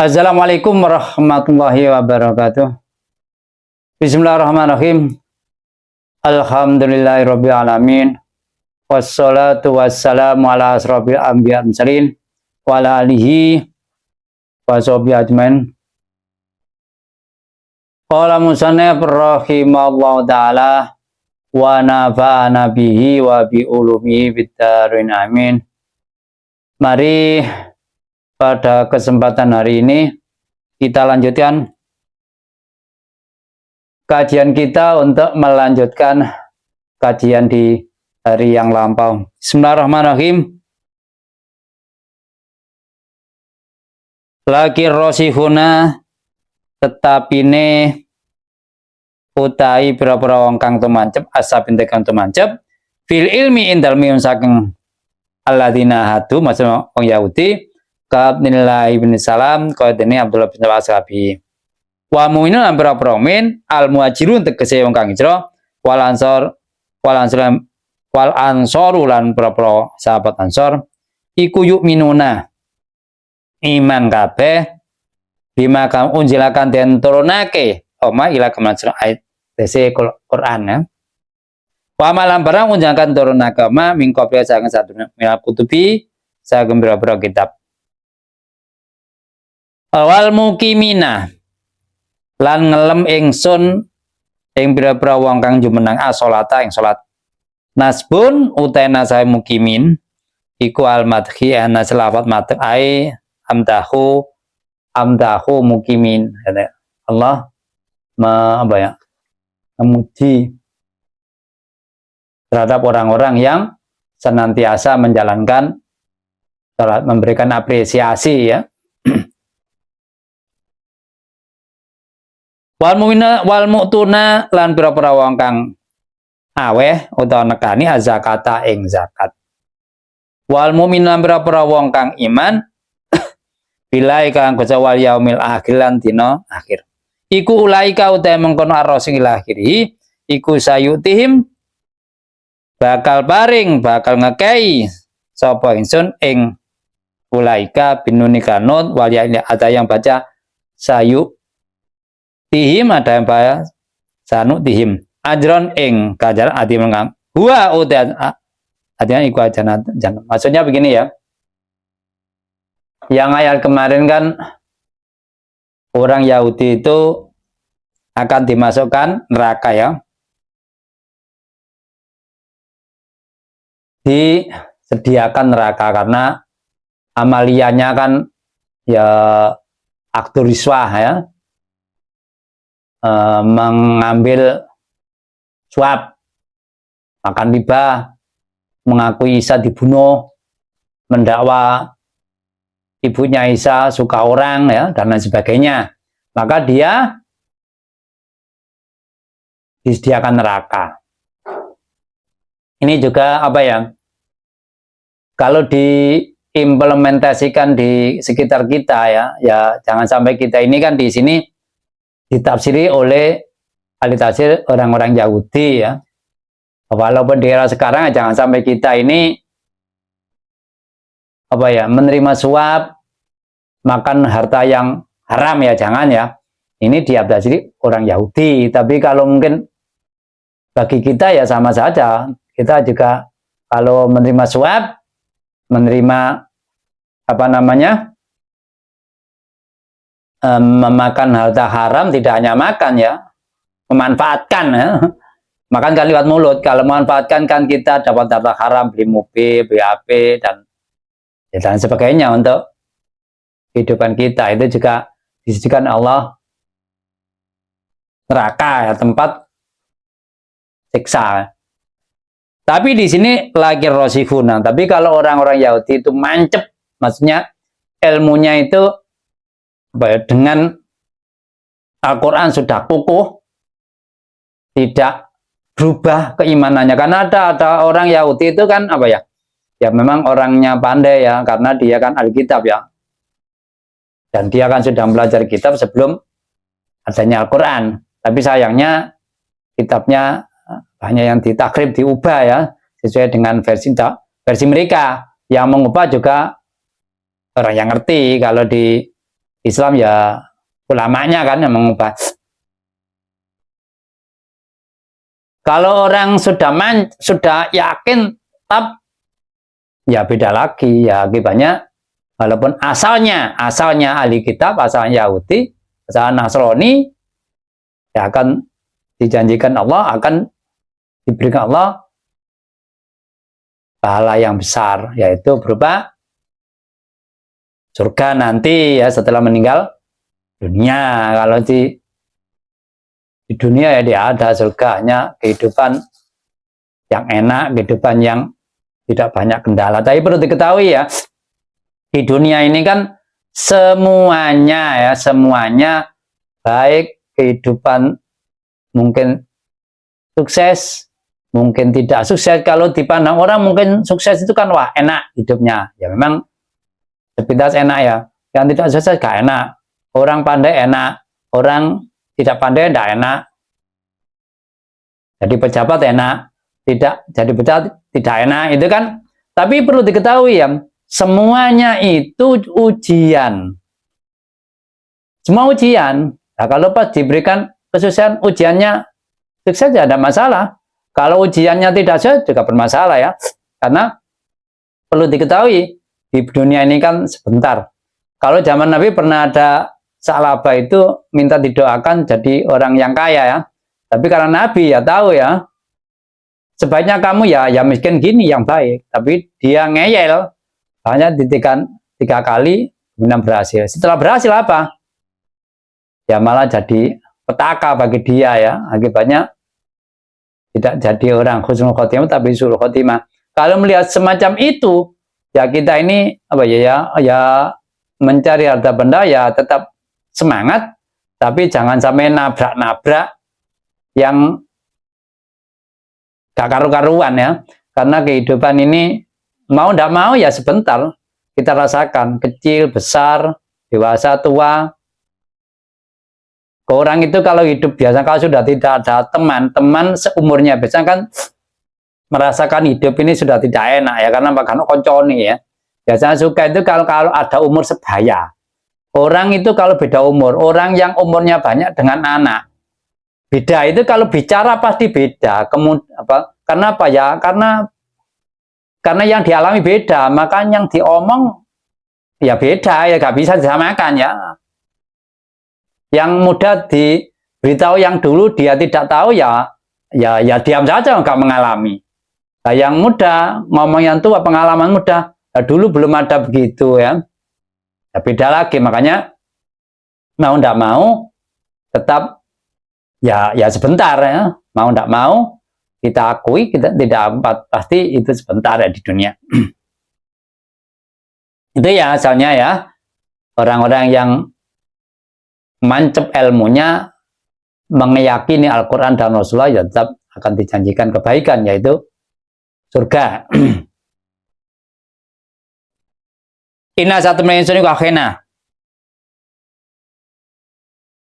Assalamualaikum warahmatullahi wabarakatuh. Bismillahirrahmanirrahim. Alhamdulillahirabbil alamin. Wassalatu wassalamu ala asrofil anbiya wal mursalin wa ala alihi washabihi ajmain. Qala musannif rahimallahu taala wa nafa'ana bihi wa bi ulumihi bid darin amin. Mari pada kesempatan hari ini kita lanjutkan kajian kita untuk melanjutkan kajian di hari yang lampau. Bismillahirrahmanirrahim. Laki rosihuna tetapi ne utai pira-pira wong kang tumancep asapin tekan tumancep fil ilmi indal miyun saking alladzina hadu maksudnya wong Yahudi Abdullah bin Salam kaya dene Abdullah bin Salam wa mu'minun lan pira-pira mukmin al muhajirun tegese wong kang hijrah wal ansor lan pira-pira sahabat ansor iku yuk minuna iman kabeh bima kang unjilakan den turunake oma ila kemancer ayat dese Quran ya wa malam barang unjilakan turunake ma mingko saking sadurunge kutubi saking pira-pira kitab awal mukimina lan ngelem ingsun ing pira-pira wong kang jumeneng as-sholata ing salat nasbun utena sae mukimin iku al-madhi ana selawat madh ai amdahu mukimin Allah memuji terhadap orang-orang yang senantiasa menjalankan salat, memberikan apresiasi ya. Wal mu'tuna lan pira-pira wong kang aweh utawa nekani zakata ing zakat. Wal mu'min lan pira-pira wong kang iman bilai kang wal yaumil akhir lan dina akhir. Iku ulaika utahe mengkono arrosing ila akhiri iku sayutihim bakal ngekei sapa ingsun ing ulaika binuni kanut wal ya ada yang baca sayu tihim ada yang bahaya sanu tihim ajron ing kajar adi mengang huwa udan artinya iku ajan maksudnya begini ya, yang ayat kemarin kan orang Yahudi itu akan dimasukkan neraka ya, disediakan neraka karena amaliannya kan ya aktor riswah ya, mengambil suap, makan riba, mengakui Isa dibunuh, mendakwa ibunya Isa suka orang ya dan lain sebagainya, maka dia disediakan neraka. Ini juga apa ya, kalau diimplementasikan di sekitar kita ya jangan sampai kita ini kan di sini ditafsiri oleh ahli tafsir orang-orang Yahudi ya. Walaupun di era sekarang jangan sampai kita ini apa ya, menerima suap, makan harta yang haram ya, jangan ya. Ini ditafsiri orang Yahudi, tapi kalau mungkin bagi kita ya sama saja. Kita juga kalau menerima suap, menerima apa namanya? Memakan harta haram, tidak hanya makan ya, memanfaatkan ya. Makan kan lewat mulut, kalau memanfaatkan kan kita dapat harta haram, beli mobil, beli HP dan sebagainya untuk kehidupan kita. Itu juga disediakan Allah neraka ya, tempat siksa. Tapi di sini lagi rosihuna. Tapi kalau orang-orang Yahudi itu mancep, maksudnya ilmunya itu dengan Al-Quran sudah kukuh, tidak berubah keimanannya. Karena ada orang Yahudi itu kan apa ya, ya memang orangnya pandai ya, karena dia kan Alkitab ya, dan dia kan sudah belajar kitab sebelum adanya Al-Quran. Tapi sayangnya kitabnya hanya yang ditakrib, diubah ya, sesuai dengan versi mereka. Yang mengubah juga orang yang ngerti. Kalau di Islam ya ulamanya kan yang mengubah. Kalau orang sudah yakin tetap ya beda lagi ya akibatnya, walaupun asalnya ahli kitab, asalnya Yahudi, asalnya Nasrani, ya akan dijanjikan Allah, akan diberikan Allah pahala yang besar, yaitu berupa surga nanti ya setelah meninggal dunia. Kalau di dunia ya dia ada surganya, kehidupan yang enak, kehidupan yang tidak banyak kendala. Tapi perlu diketahui ya, di dunia ini kan semuanya baik kehidupan mungkin sukses, mungkin tidak sukses. Kalau dipandang orang mungkin sukses itu kan wah enak hidupnya. Ya memang sepintas enak ya. Yang tidak sukses gak enak. Orang pandai enak, orang tidak pandai tidak enak. Jadi pejabat enak, tidak jadi pejabat tidak enak itu kan. Tapi perlu diketahui ya, semuanya itu ujian. Semua ujian. Nah, kalau pas diberikan kesuksesan ujiannya sukses ya ada masalah. Kalau ujiannya tidak sukses juga bermasalah ya. Karena perlu diketahui di dunia ini kan sebentar. Kalau zaman Nabi pernah ada Sa'labah itu minta didoakan jadi orang yang kaya ya. Tapi karena Nabi ya tahu ya, sebaiknya kamu ya miskin gini yang baik. Tapi dia ngeyel, hanya ditikan 3 kali kemudian berhasil. Setelah berhasil apa? Ya malah jadi petaka bagi dia ya. Akibatnya tidak jadi orang husnul khotimah tapi su'ul khotimah. Kalau melihat semacam itu, ya kita ini apa ya mencari harta benda ya tetap semangat, tapi jangan sampai nabrak-nabrak yang gak karu-karuan ya. Karena kehidupan ini mau tidak mau ya sebentar kita rasakan, kecil, besar, dewasa, tua. Orang itu kalau hidup biasa, kalau sudah tidak ada teman seumurnya, biasanya kan merasakan hidup ini sudah tidak enak ya, karena bahkan konconi ya. Biasanya suka itu kalau ada umur sebaya. Orang itu kalau beda umur, orang yang umurnya banyak dengan anak, beda itu kalau bicara pasti beda. Karena apa ya? Karena yang dialami beda, maka yang diomong ya beda ya, gak bisa disamakan ya. Yang muda diberitahu yang dulu dia tidak tahu ya diam saja nggak mengalami. Nah, yang muda ngomong yang tua pengalaman muda, nah, dulu belum ada begitu ya. Ya beda lagi, makanya mau tidak mau tetap ya sebentar ya, mau tidak mau kita akui, kita tidak pasti itu sebentar ya di dunia. Itu ya asalnya ya, orang-orang yang mancep ilmunya, meyakini Al-Quran dan Rasulullah ya tetap akan dijanjikan kebaikan, yaitu surga. Inna satu mensun iku akhena.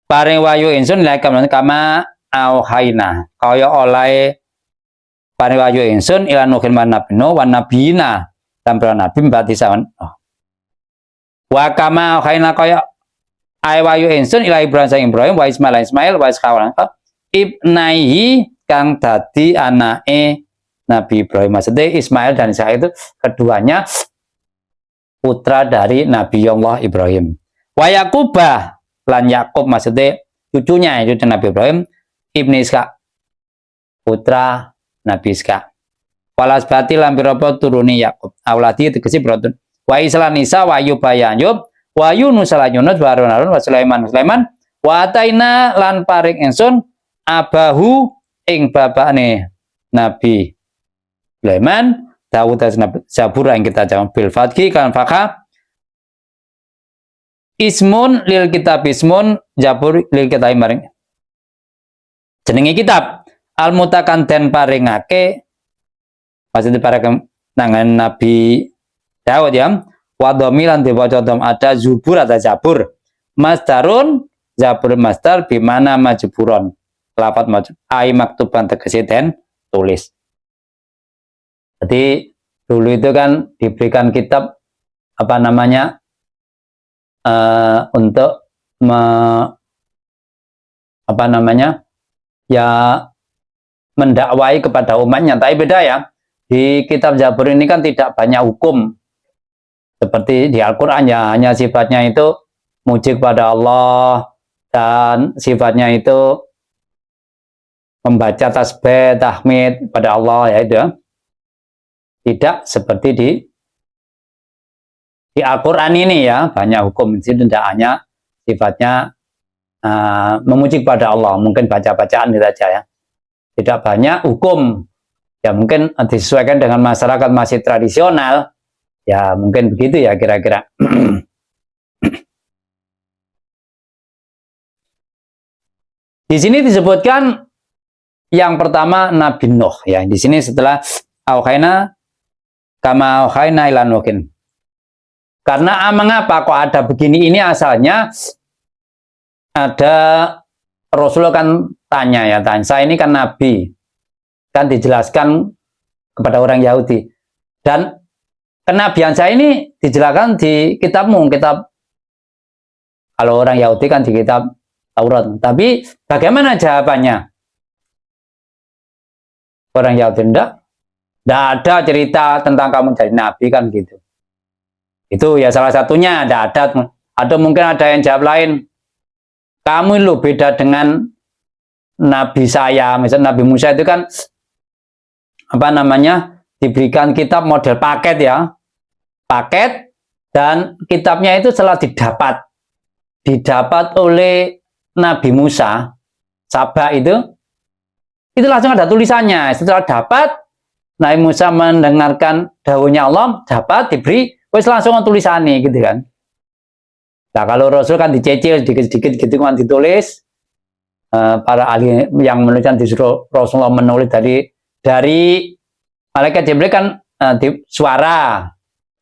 Paring wayu insun laikam kama auhaina. Kaya oleh paring wayu insun ila nuhin wan nabino wan nabina. Tampil nabi mbati sawan. Wa kama auhaina kaya wayu insun ila Ibrahim sang Ibrahim wa Ismail wa Ishaq ibnaihi kang dadi anake Nabi Ibrahim. Maksudnya Ismail dan Ishak itu keduanya putra dari Nabi Allah Ibrahim. Wa Yakubah lan Yakub, maksudnya cucunya itu Nabi Ibrahim, ibni Ishak, putra Nabi Ishak. Walas bati lampir apa turuni Yakub. Auladi tegesi beratun. Wa Islan Isa wa Ayub Ayub wa Yunus lan Yunus wa Harun wa Sulaiman wa ataina lan paring ingsun abahu ing bapakne Nabi Sulaiman Dawud Zabur yang kita jawab bil fathi kan fakha ismun lil kitab ismun Zabur lil kitab maring jenenge kitab al mutakan den paringake maksudnya para nangan Nabi Dawud ya wadomilan diwaca dom ada zubur ada Zabur masdarun Zabur masdar bimana majburon lapat majbur ai maktuban tegese den tulis. Jadi dulu itu kan diberikan kitab apa namanya untuk mendakwai kepada umatnya. Tapi beda ya, di kitab Zabur ini kan tidak banyak hukum seperti di Al-Quran ya, hanya sifatnya itu muji kepada Allah dan sifatnya itu membaca tasbih, tahmid pada Allah ya itu. Tidak seperti di Al-Quran ini ya, banyak hukum. Itu tidak hanya sifatnya memuji kepada Allah, mungkin baca-bacaan itu saja ya. Tidak banyak hukum. Ya mungkin disesuaikan dengan masyarakat masih tradisional. Ya mungkin begitu ya kira-kira. Di sini disebutkan yang pertama Nabi Nuh ya. Di sini setelah auhayna kama auhayna ila Nuhin. Karena mengapa kok ada begini, ini asalnya ada Rasulullah kan tanya ya, saya ini kan Nabi, kan dijelaskan kepada orang Yahudi, dan kenabian saya ini dijelaskan di kitabmu, kitab, kalau orang Yahudi kan di kitab Taurat, tapi bagaimana jawabannya? Orang Yahudi tidak ada cerita tentang kamu jadi Nabi kan gitu. Itu ya salah satunya, tidak ada. Atau mungkin ada yang jawab lain, kamu lu beda dengan Nabi saya, misalnya Nabi Musa itu kan diberikan kitab model paket ya, paket, dan kitabnya itu setelah didapat oleh Nabi Musa, Sabah itu langsung ada tulisannya. Setelah dapat, Nabi Musa mendengarkan dawuhnya Allah, dapat diberi, wes langsung tulisannya gitu kan. Nah kalau Rasul kan dicecil sedikit-sedikit gitu kan ditulis. Para ahli yang menuliskan disuruh Rasulullah menulis dari malaikat Jibril kan suara,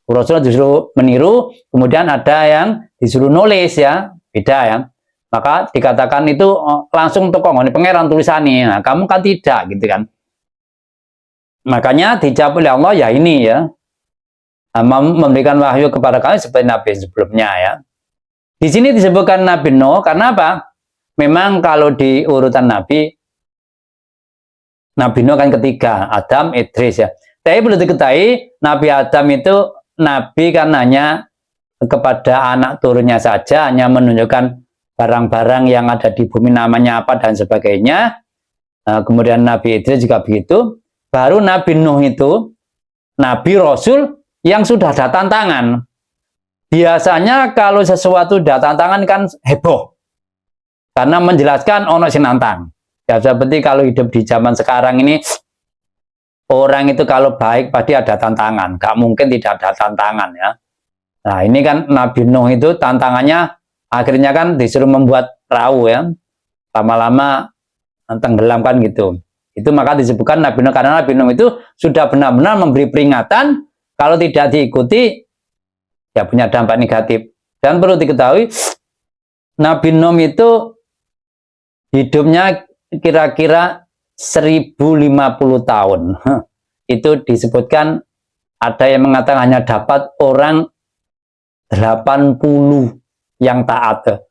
Rasulullah disuruh meniru, kemudian ada yang disuruh nulis ya, beda ya. Maka dikatakan itu langsung tokong ini pangeran tulisannya. Nah, kamu kan tidak gitu kan. Makanya dijawab oleh Allah ya ini ya, memberikan wahyu kepada kalian seperti Nabi sebelumnya ya. Di sini disebutkan Nabi Nuh karena apa? Memang kalau di urutan Nabi Nuh kan ketiga, Adam, Idris ya. Tapi perlu diketahui Nabi Adam itu Nabi kan hanya kepada anak turunnya saja, hanya menunjukkan barang-barang yang ada di bumi namanya apa dan sebagainya. Kemudian Nabi Idris juga begitu. Baru Nabi Nuh itu Nabi Rasul yang sudah ada tantangan. Biasanya kalau sesuatu ada tantangan kan heboh. Karena menjelaskan ono sing nantang. Ya seperti kalau hidup di zaman sekarang ini, orang itu kalau baik pasti ada tantangan. Gak mungkin tidak ada tantangan ya. Nah ini kan Nabi Nuh itu tantangannya akhirnya kan disuruh membuat perahu ya. Lama-lama tenggelam kan gitu. Itu maka disebutkan Nabi Nuh karena Nabi Nuh itu sudah benar-benar memberi peringatan kalau tidak diikuti ya punya dampak negatif. Dan perlu diketahui Nabi Nuh itu hidupnya kira-kira 1050 tahun. Itu disebutkan ada yang mengatakan hanya dapat orang 80 yang taat.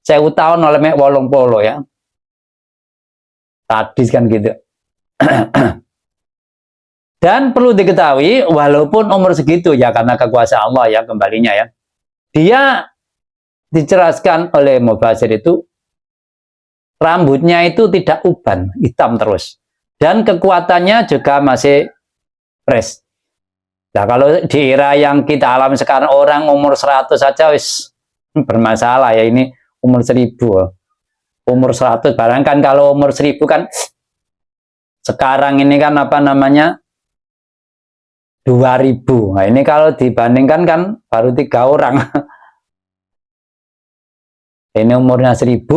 1000 tahun oleh mek 80 ya. Sadis kan gitu. Dan perlu diketahui walaupun umur segitu ya karena kekuasaan Allah ya kembalinya ya. Dia diceraskan oleh Mufasir itu rambutnya itu tidak uban, hitam terus. Dan kekuatannya juga masih fresh. Nah kalau di era yang kita alami sekarang orang umur 100 saja wis bermasalah ya, ini umur 1000. Umur 100, bayangkan kalau umur 1000 kan sekarang ini kan 2000. Nah ini kalau dibandingkan kan baru 3 orang. Ini umurnya 1000,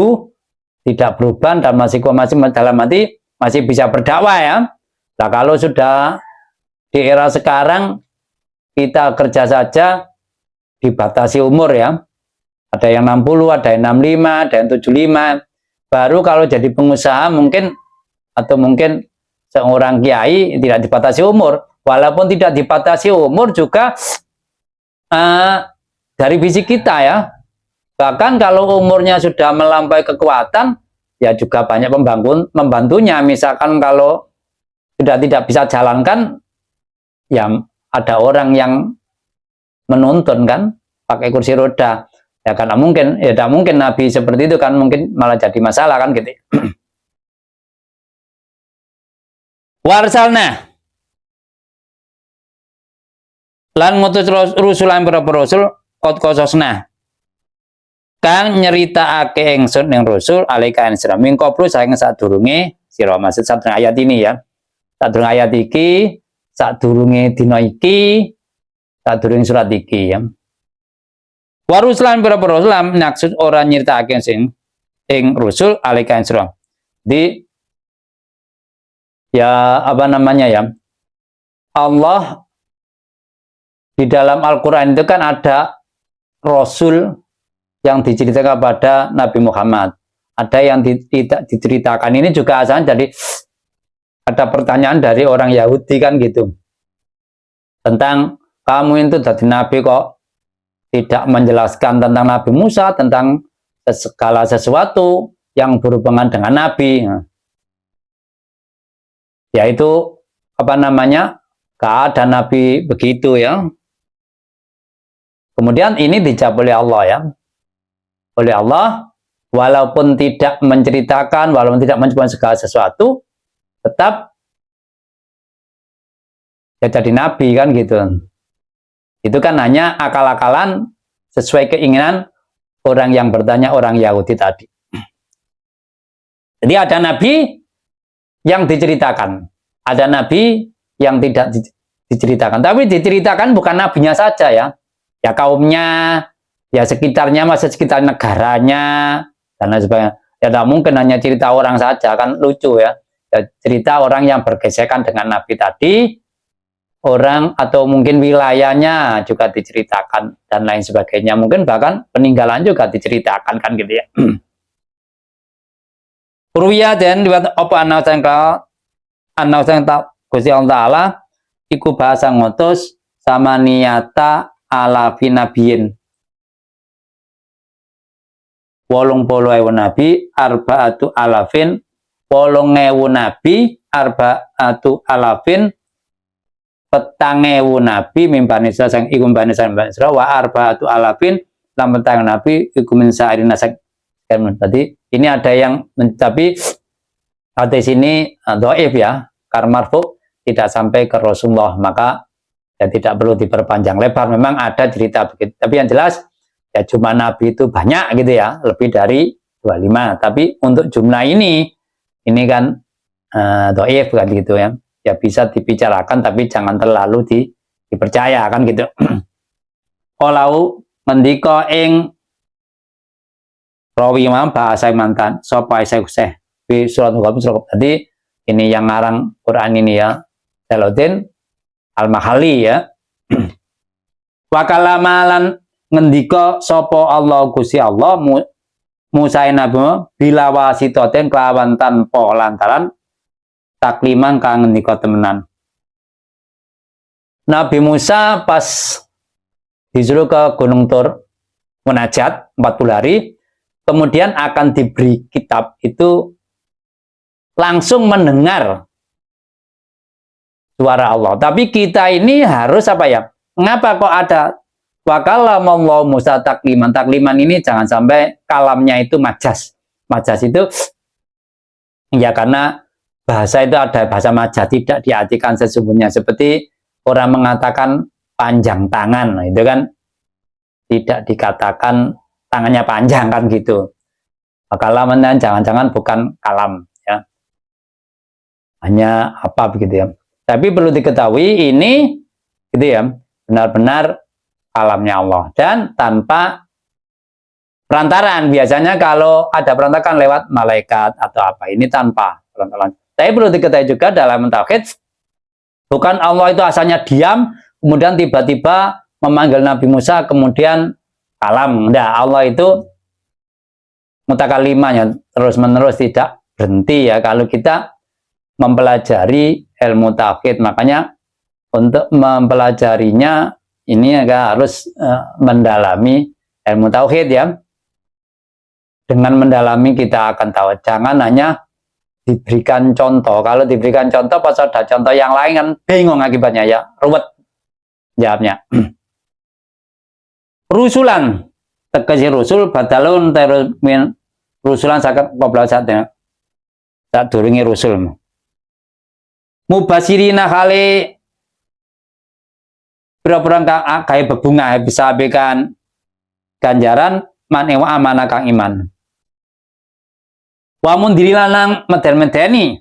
tidak berubah dan masih dalam hati masih bisa berdakwah ya. Nah kalau sudah di era sekarang kita kerja saja dibatasi umur ya. Ada yang 60, ada yang 65, ada yang 75. Baru kalau jadi pengusaha mungkin atau mungkin seorang kiai tidak dibatasi umur. Walaupun tidak dibatasi umur juga dari fisik kita ya. Bahkan kalau umurnya sudah melampaui kekuatan, ya juga banyak membantunya. Misalkan kalau sudah tidak bisa jalankan, ya ada orang yang menuntun kan, pakai kursi roda. Ya karena mungkin, ya tidak mungkin Nabi seperti itu kan, mungkin malah jadi masalah kan gitu. Warsalna lan ngutus rusulan para rasul qad qasasna kang nyeritakake ingsun ning rasul alaika ing sira min qablu saking sadurunge sira, maksud sadurunge ayat ini ya, sadurunge ayat iki, sadurunge dina iki, sadurunge surat iki ya. Warusulan para rasul maksud ora nyeritakake sing ing rasul alaika ing sira di ya apa namanya ya, Allah di dalam Al-Quran itu kan ada Rasul yang diceritakan kepada Nabi Muhammad. Ada yang tidak diceritakan. Ini juga asalnya jadi ada pertanyaan dari orang Yahudi kan gitu. Tentang kamu itu jadi Nabi kok tidak menjelaskan tentang Nabi Musa, tentang segala sesuatu yang berhubungan dengan Nabi. Yaitu apa namanya? Gak ada Nabi begitu ya. Kemudian ini dijawab oleh Allah ya. Oleh Allah, walaupun tidak menceritakan, walaupun tidak menyebutkan segala sesuatu, tetap ya jadi nabi kan gitu. Itu kan hanya akal-akalan sesuai keinginan orang yang bertanya, orang Yahudi tadi. Jadi ada nabi yang diceritakan, ada nabi yang tidak diceritakan. Tapi diceritakan bukan nabinya saja ya. Ya kaumnya, ya sekitarnya, masa sekitar negaranya, dan lain sebagainya. Ya tidak mungkin hanya cerita orang saja, kan lucu ya. Ya cerita orang yang bergesekan dengan Nabi tadi, orang atau mungkin wilayahnya juga diceritakan, dan lain sebagainya. Mungkin bahkan peninggalan juga diceritakan, kan gitu ya. Ruya dan diwat apa anau Gusti Allah Ta'ala, iku bahasa ngotos sama niata alafin nabiyin 80.000 nabi arbaatu alafin 8.000 nabi arbaatu alafin 4.000 nabi mimpani sang iku mbane Isra wa arbaatu alafin lan 4.000 nabi iku min sa'irina sak. Tadi ini ada yang tapi hadis ini dhaif ya, karena marfu tidak sampai ke Rasulullah, maka ya tidak perlu diperpanjang lebar. Memang ada cerita begitu, tapi yang jelas ya jumlah nabi itu banyak gitu ya, lebih dari 25. Tapi untuk jumlah ini kan dhaif kan gitu ya. Ya bisa dibicarakan tapi jangan terlalu dipercaya kan gitu. Olau ngendika ing rawi bahasa mantan sapa Syekh di surat Al-Ghafir. Tadi ini yang ngarang Quran ini ya, Jalaluddin Al-Mahalli ya. Wa kalamalan ngendika sapa Allah Gusti Allah Musa Nabi bila wasitoten kelawan tanpa lantaran takliman kang ngendika temenan. Nabi Musa pas disuruh ke Gunung Tur munajat 40 hari, kemudian akan diberi kitab itu langsung mendengar suara Allah. Tapi kita ini harus apa ya? Mengapa kok ada wakalamallahu Musa takliman? Takliman ini jangan sampai kalamnya itu majas. Majas itu ya karena bahasa itu ada bahasa majas, tidak diartikan sesungguhnya. Seperti orang mengatakan panjang tangan, nah, itu kan tidak dikatakan tangannya panjang kan gitu. Kalaman jangan-jangan bukan kalam ya. Hanya apa begitu ya. Tapi perlu diketahui ini gitu ya, benar-benar kalamnya Allah dan tanpa perantaran. Biasanya kalau ada perantaran lewat malaikat atau apa, ini tanpa perantaran. Tapi perlu diketahui juga dalam tauhid, bukan Allah itu asalnya diam, kemudian tiba-tiba memanggil Nabi Musa, kemudian kalam. Enggak, Allah itu mutakalimanya terus-menerus, tidak berhenti ya. Kalau kita mempelajari ilmu tauhid, makanya untuk mempelajarinya ini agak harus mendalami ilmu tauhid ya. dengan mendalami kita akan tahu. Jangan hanya diberikan contoh. Kalau diberikan contoh pas ada contoh yang lain kan bingung akibatnya ya, ruwet jawabnya. Rusulan tegesi rusul badalun termin rusulan sakit qabla saatnya tak durungi rusul. Mubasirina kali pura-pura kayak berbunga bisa berikan ganjaran man ewa amanah kang iman. Wamun diri lanang meden-medeni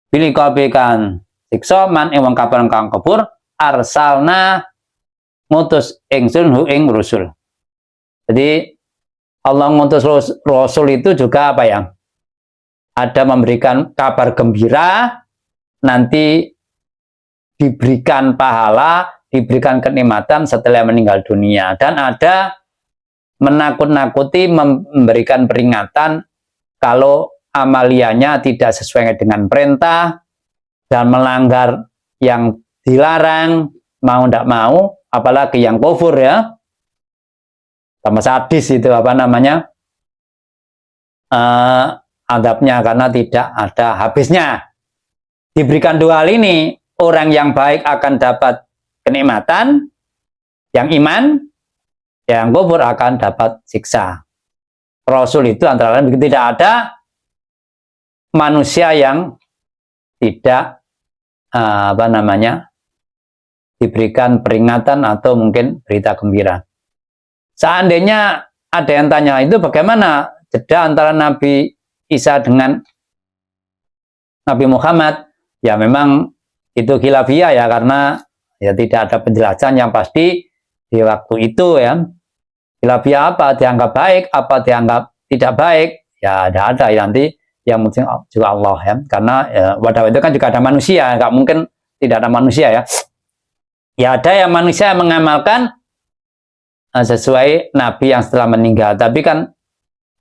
pilih kabekan siksa man ewang kapan kang kabur arsalna ngutus ingsun hu ing rusul. Jadi Allah ngutus rasul itu juga apa ya? Ada memberikan kabar gembira, nanti diberikan pahala, diberikan kenikmatan setelah meninggal dunia, dan ada menakut-nakuti, memberikan peringatan kalau amaliannya tidak sesuai dengan perintah dan melanggar yang dilarang, mau tidak mau, apalagi yang kufur ya, sama sadis itu apa namanya, adabnya karena tidak ada habisnya. Diberikan dua hal ini, orang yang baik akan dapat kenikmatan, yang iman, yang kufur akan dapat siksa. Rasul itu antara lain begitu, tidak ada manusia yang tidak diberikan peringatan atau mungkin berita gembira. Seandainya ada yang tanya itu bagaimana jeda antara Nabi Isa dengan Nabi Muhammad, ya memang itu khilafiyah ya, karena ya tidak ada penjelasan yang pasti di waktu itu ya. Khilafiyah apa dianggap baik, apa dianggap tidak baik, ya ada ya, nanti yang penting juga Allah ya, karena ya, wadah itu kan juga ada manusia, nggak mungkin tidak ada manusia ya. Ya ada yang manusia yang mengamalkan sesuai Nabi yang setelah meninggal, tapi kan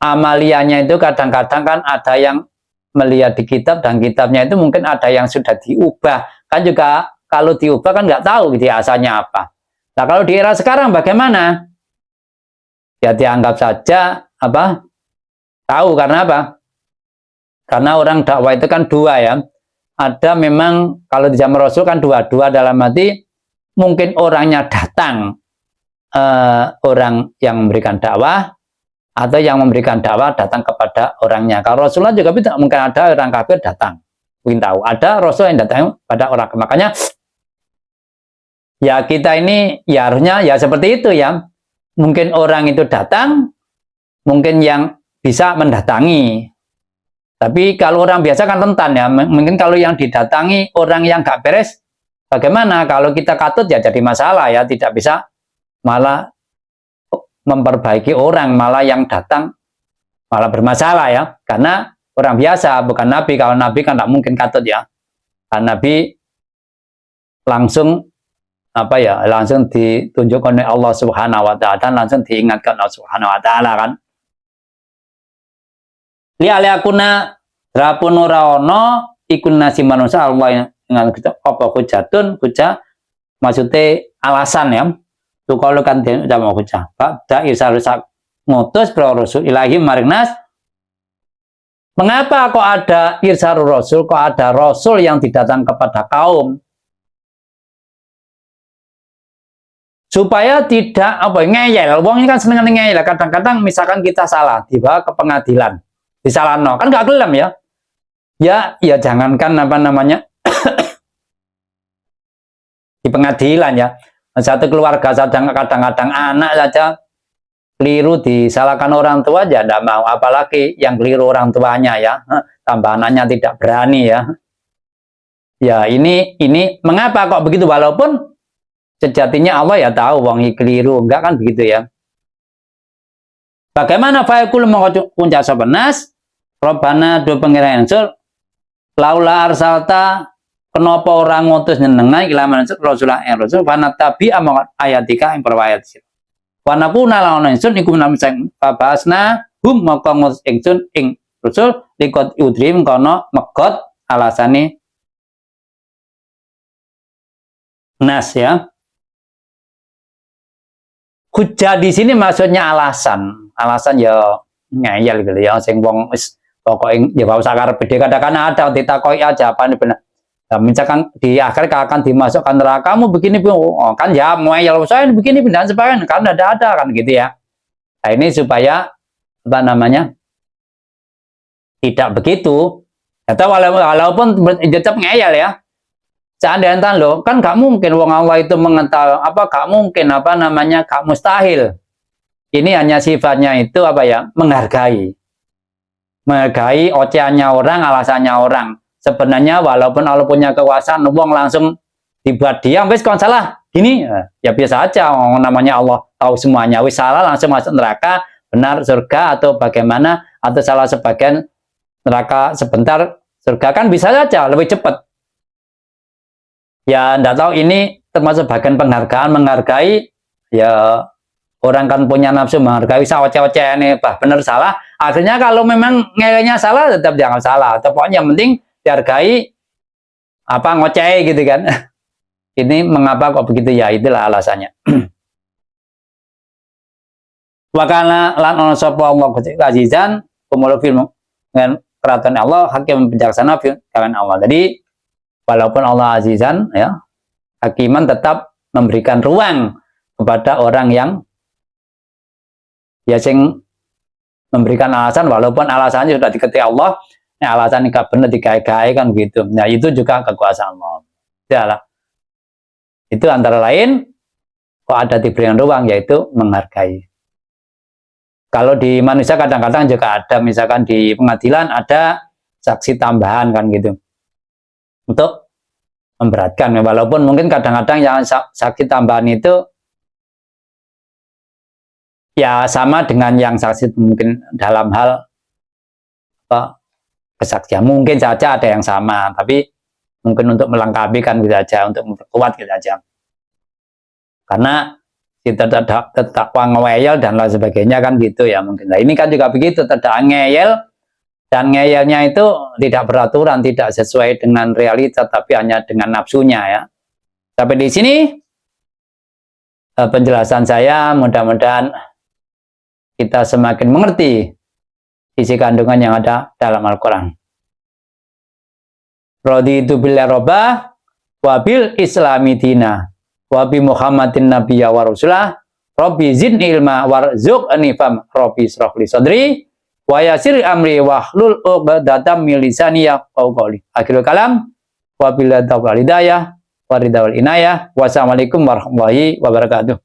amaliannya itu kadang-kadang kan ada yang melihat di kitab dan kitabnya itu mungkin ada yang sudah diubah, kan juga kalau diubah kan nggak tahu gitu asalnya apa. Nah kalau di era sekarang bagaimana? Ya dianggap saja apa? Tahu karena apa? Karena orang dakwah itu kan dua ya. Ada memang kalau di zaman Rasul kan dua dalam arti mungkin orangnya datang, orang yang memberikan dakwah, atau yang memberikan dakwah datang kepada orangnya. Kalau Rasulullah juga tidak mungkin ada orang kafir datang. Mungkin tahu ada Rasul yang datang pada orang. Makanya ya kita ini ya harusnya ya seperti itu ya. Mungkin orang itu datang, mungkin yang bisa mendatangi. Tapi kalau orang biasa kan rentan ya. Mungkin kalau yang didatangi orang yang gak beres, bagaimana? Kalau kita katut ya jadi masalah ya. Tidak bisa malah memperbaiki orang, malah yang datang malah bermasalah ya. Karena orang biasa, bukan Nabi. Kalau Nabi kan tak mungkin katut ya. Karena Nabi langsung apa ya, langsung ditunjukkan oleh Allah Subhanahu wa taala dan langsung diingatkan Allah Subhanahu wa taala kan. Li alakuna rapun ora ono ikun nasi manusia Allah dengan kita apa hujatun hujah maksudnya alasan ya. Tuh kalau kan tidak mau hujah. Ba'da irsal ngutus pro rasul ilahi maringnas. Mengapa kok ada irsal rasul, kok ada rasul yang didatang kepada kaum? Supaya tidak apa ngeyel, wong ini kan seneng ngeyel. Kadang-kadang misalkan kita salah dibawa ke pengadilan, disalahno kan nggak gelem ya. Ya jangankan apa namanya di pengadilan ya. Satu keluarga sedang kadang-kadang anak saja keliru disalahkan orang tua aja tidak mau, apalagi yang keliru orang tuanya ya. Tambah anaknya tidak berani ya. Ya ini mengapa kok begitu, walaupun sejatinya Allah ya tahu wong keliru, enggak kan begitu ya. Bagaimana fa'ikul mengucap sebenas Robbana do pengiran Rasul laula arsalta, kenapa orang ngutus nyenengan ilaman Rasulullah Rasul fanatabi amangat ayatika yang perwayat sir wanakuna lawan Rasul iku nami sang babasna hum maka ngutus ingsun ing Rasul likot udrim kono megot alasane nas ya. Hujah di sini maksudnya alasan ya ngeyel gitu ya, sing wong wis pokoke ya gak usah karepe kadang ada ditakoki aja apa ini benar. Nah, misalkan di akhir akan dimasukkan neraka, kamu begini, oh, kan ya ngeyel saya begini dan sebagainya, kan ada kan gitu ya. Nah, ini supaya apa namanya tidak begitu. Atau walaupun tetap ngeyel ya. Seandainya lo kan gak mungkin wong Allah itu mengetahui apa, gak mungkin apa namanya, gak mustahil. Ini hanya sifatnya itu apa ya, menghargai ocehannya orang, alasannya orang. Sebenarnya walaupun Allah punya kekuasaan, wong langsung dibuat diam, wis kon salah gini ya biasa aja, namanya Allah tahu semuanya, wis salah langsung masuk neraka, benar surga atau bagaimana, atau salah sebagian neraka sebentar surga, kan bisa saja lebih cepat. Ya enggak tahu, ini termasuk bagian penghargaan, menghargai ya. Orang kan punya nafsu menghargai, bisa oceh-oceh ini, bah benar salah. Akhirnya kalau memang ngeyelnya salah, tetap jangan salah. Pokoknya yang penting dihargai, apa ngoceh gitu kan. Ini mengapa kok begitu ya, itulah alasannya. Wakana lan ono sapa Allah azizan kumul film dengan kerajaan Allah, hakim bijaksana kalian Allah. Jadi walaupun Allah azizan ya, hakiman tetap memberikan ruang kepada orang yang ya sing memberikan alasan, walaupun alasannya sudah diketahui Allah, nah alasan ini gak benar dikai-kai kan gitu. Nah itu juga kekuasaan Allah. Yalah. Itu antara lain kok ada diberikan ruang, yaitu menghargai. Kalau di manusia kadang-kadang juga ada, misalkan di pengadilan ada saksi tambahan kan gitu, untuk memberatkan. Walaupun mungkin kadang-kadang yang saksi tambahan itu ya sama dengan yang saksi mungkin dalam hal apa, kesaksian, mungkin saja ada yang sama, tapi mungkin untuk melengkapi kan gitu aja, untuk memperkuat gitu aja. Karena kita tetap ngeyel dan lain sebagainya kan gitu ya mungkin. Nah ini kan juga begitu, tidak ngeyel, dan ngeyelnya itu tidak beraturan, tidak sesuai dengan realita, tapi hanya dengan nafsunya ya. Sampai di sini penjelasan saya, mudah-mudahan kita semakin mengerti isi kandungan yang ada dalam Al-Quran. Raditu billahi robba wabil islami dina wabi Muhammadin nabiyya wa rasulah rabbi zidni ilma warzuqni fam rabbi israh li sadri wa yassir amri wahlul 'uqdatam min lisani yafqahu qawli. Akhirul kalam wabillahi taufiq wal hidayah wa ridha wal inayah. Wassalamualaikum warahmatullahi wabarakatuh.